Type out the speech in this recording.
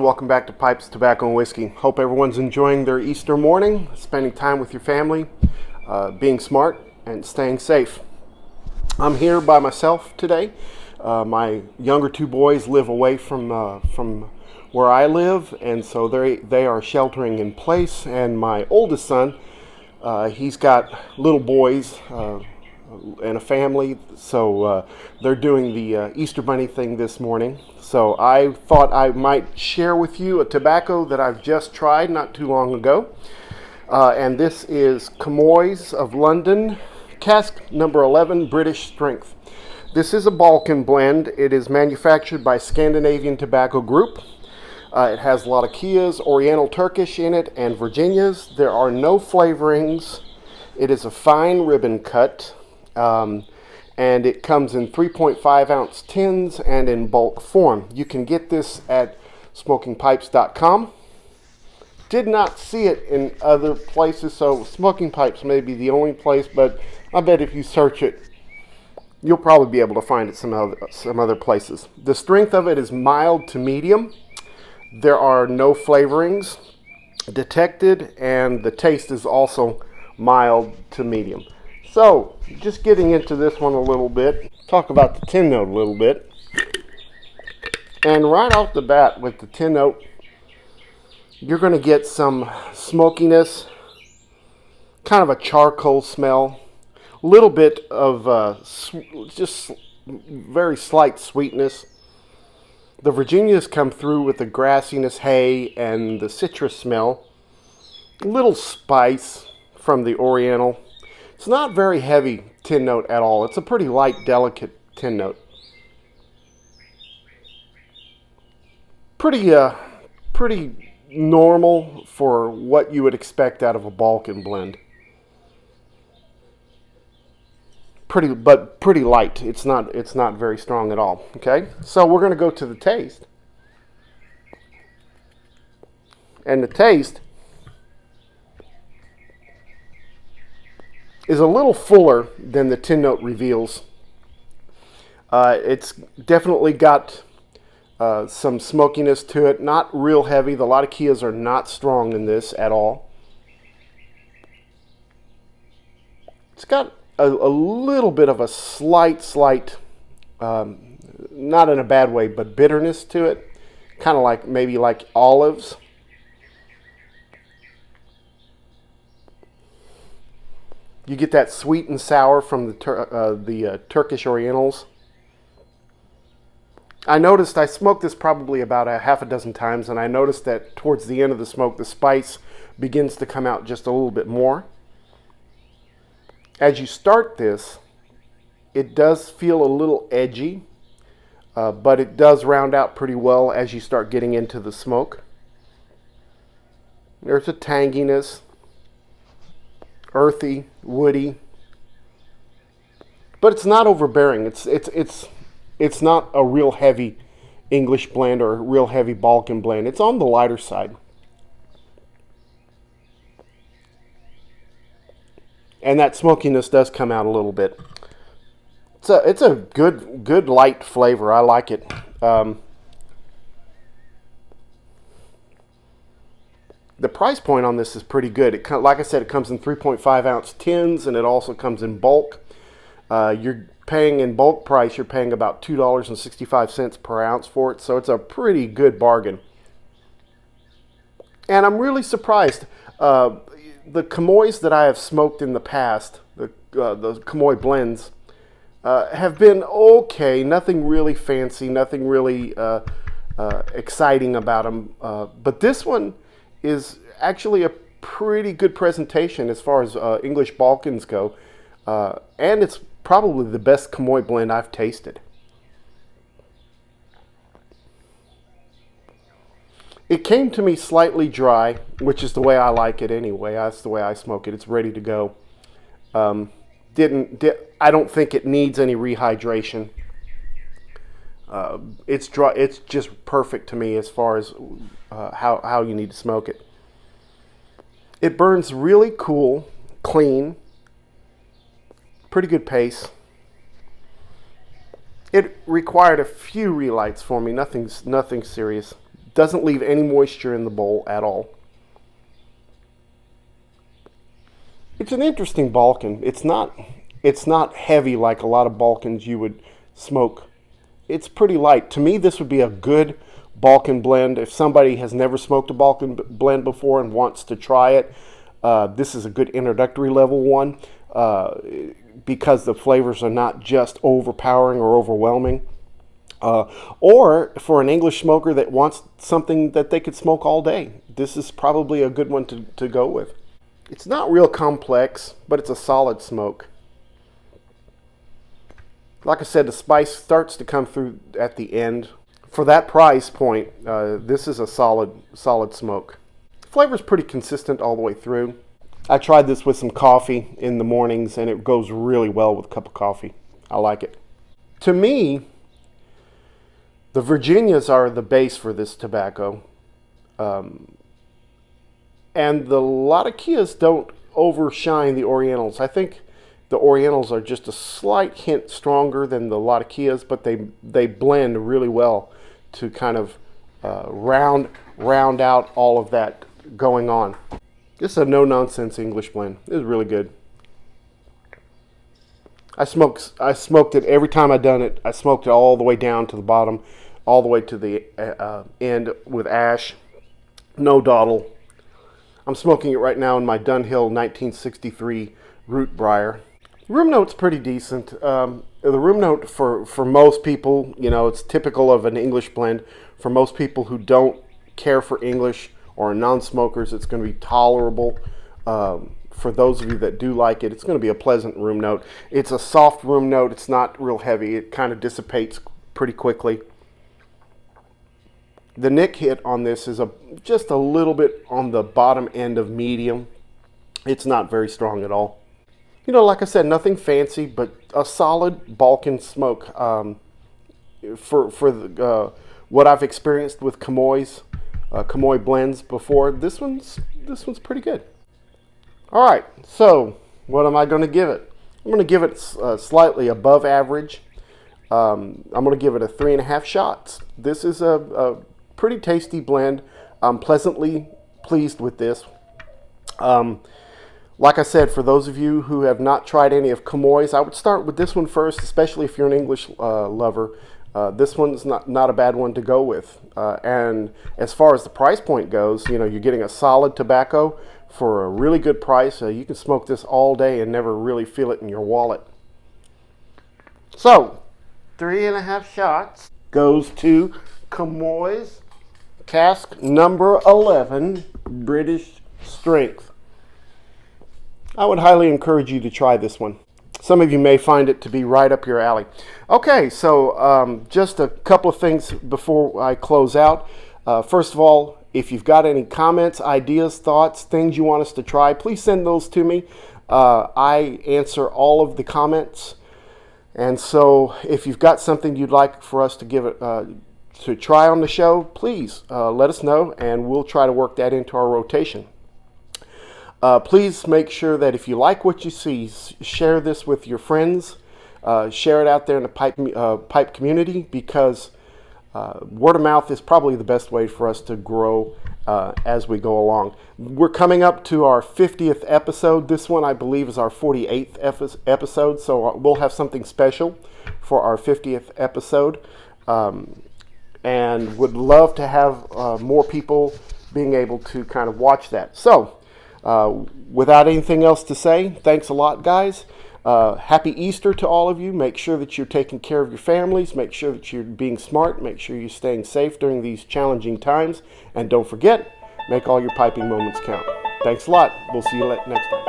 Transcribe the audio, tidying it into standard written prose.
welcome back to Pipes, Tobacco, and Whiskey. Hope everyone's enjoying their Easter morning, spending time with your family, being smart, and staying safe. I'm here by myself today. My younger two boys live away from where I live, and so they are sheltering in place. And my oldest son, he's got little boys and a family, so they're doing the Easter Bunny thing this morning. So I thought I might share with you a tobacco that I've just tried not too long ago. And this is Comoy's of London, Cask number 11, British Strength. This is a Balkan blend. It is manufactured by Scandinavian Tobacco Group. It has a lot of Kias, Oriental Turkish in it, and Virginias. There are no flavorings. It is a fine ribbon cut. And it comes in 3.5 ounce tins and in bulk form. You can get this at smokingpipes.com. Did not see it in other places, so Smoking Pipes may be the only place, but I bet if you search it, you'll probably be able to find it some other places. The strength of it is mild to medium. There are no flavorings detected, and the taste is also mild to medium. So, just getting into this one a little bit, talk about the tin note a little bit. And right off the bat with the tin note, you're going to get some smokiness, kind of a charcoal smell, a little bit of just very slight sweetness. The Virginias come through with the grassiness, hay, and the citrus smell. A little spice from the Oriental. It's not very heavy tin note at all. It's a pretty light, delicate tin note. Pretty normal for what you would expect out of a Balkan blend. Pretty light. It's not very strong at all. Okay, so we're going to go to the taste, and the taste is a little fuller than the tin note reveals. It's definitely got some smokiness to it. Not real heavy. A lot of Kias are not strong in this at all. It's got a little bit of a slight, not in a bad way, but bitterness to it. Kind of like maybe like olives. You get that sweet and sour from the Turkish Orientals. I noticed, I smoked this probably about a half a dozen times, and I noticed that towards the end of the smoke, the spice begins to come out just a little bit more. As you start this, it does feel a little edgy, but it does round out pretty well as you start getting into the smoke. There's a tanginess. Earthy, woody, but it's not overbearing. It's not a real heavy English blend or a real heavy Balkan blend. It's on the lighter side, and that smokiness does come out a little bit. It's a good light flavor. I like it. The price point on this is pretty good. Like I said, it comes in 3.5 ounce tins, and it also comes in bulk. You're paying in bulk price, you're paying about $2.65 per ounce for it, so it's a pretty good bargain. And I'm really surprised. The Comoys that I have smoked in the past, the Comoy blends, have been okay. Nothing really fancy, nothing really exciting about them. But this one is actually a pretty good presentation as far as English Balkans go, and it's probably the best Comoy blend I've tasted. It came to me slightly dry, which is the way I like it anyway. That's the way I smoke it. It's ready to go. I don't think it needs any rehydration. It's dry. It's just perfect to me as far as how you need to smoke it. It burns really cool, clean, pretty good pace. It required a few relights for me, nothing serious, doesn't leave any moisture in the bowl at all. It's an interesting Balkan. It's not heavy like a lot of Balkans you would smoke. It's pretty light. To me, this would be a good Balkan blend. If somebody has never smoked a Balkan blend before and wants to try it, this is a good introductory level one because the flavors are not just overpowering or overwhelming. Or for an English smoker that wants something that they could smoke all day, this is probably a good one to go with. It's not real complex, but it's a solid smoke. Like I said, the spice starts to come through at the end. For that price point, this is a solid smoke. The flavor is pretty consistent all the way through. I tried this with some coffee in the mornings, and it goes really well with a cup of coffee. I like it. To me, the Virginias are the base for this tobacco. And the Latakias don't overshine the Orientals. I think the Orientals are just a slight hint stronger than the Latakias, but they blend really well to kind of round out all of that going on. This is a no-nonsense English blend. It is really good. I smoked it every time I done it. I smoked it all the way down to the bottom, all the way to the end with ash. No dawdle. I'm smoking it right now in my Dunhill 1963 Root Briar. Room note's pretty decent. The room note for most people, you know, it's typical of an English blend. For most people who don't care for English or non-smokers, it's going to be tolerable. For those of you that do like it, it's going to be a pleasant room note. It's a soft room note. It's not real heavy. It kind of dissipates pretty quickly. The nick hit on this is just a little bit on the bottom end of medium. It's not very strong at all. You know, like I said, nothing fancy, but a solid Balkan smoke. For what I've experienced with Comoy blends before, this one's pretty good. All right, so what am I going to give it? I'm going to give it slightly above average. I'm going to give it a 3.5 shots. This is a pretty tasty blend. I'm pleasantly pleased with this. Like I said, for those of you who have not tried any of Comoy's, I would start with this one first, especially if you're an English lover. This one's not a bad one to go with. And as far as the price point goes, you know, you're getting a solid tobacco for a really good price. You can smoke this all day and never really feel it in your wallet. So, 3.5 shots goes to Comoy's Cask number 11 British Strength. I would highly encourage you to try this one. Some of you may find it to be right up your alley. Okay, so just a couple of things before I close out. First of all, if you've got any comments, ideas, thoughts, things you want us to try, please send those to me. I answer all of the comments. And so if you've got something you'd like for us to give it to try on the show, please let us know, and we'll try to work that into our rotation. Please make sure that if you like what you see, share this with your friends. Share it out there in the pipe community, because word of mouth is probably the best way for us to grow as we go along. We're coming up to our 50th episode. This one, I believe, is our 48th episode, so we'll have something special for our 50th episode. And would love to have more people being able to kind of watch that. So, without anything else to say, thanks a lot, guys. Happy Easter to all of you. Make sure that you're taking care of your families. Make sure that you're being smart. Make sure you're staying safe during these challenging times. And don't forget, make all your piping moments count. Thanks a lot. We'll see you next time.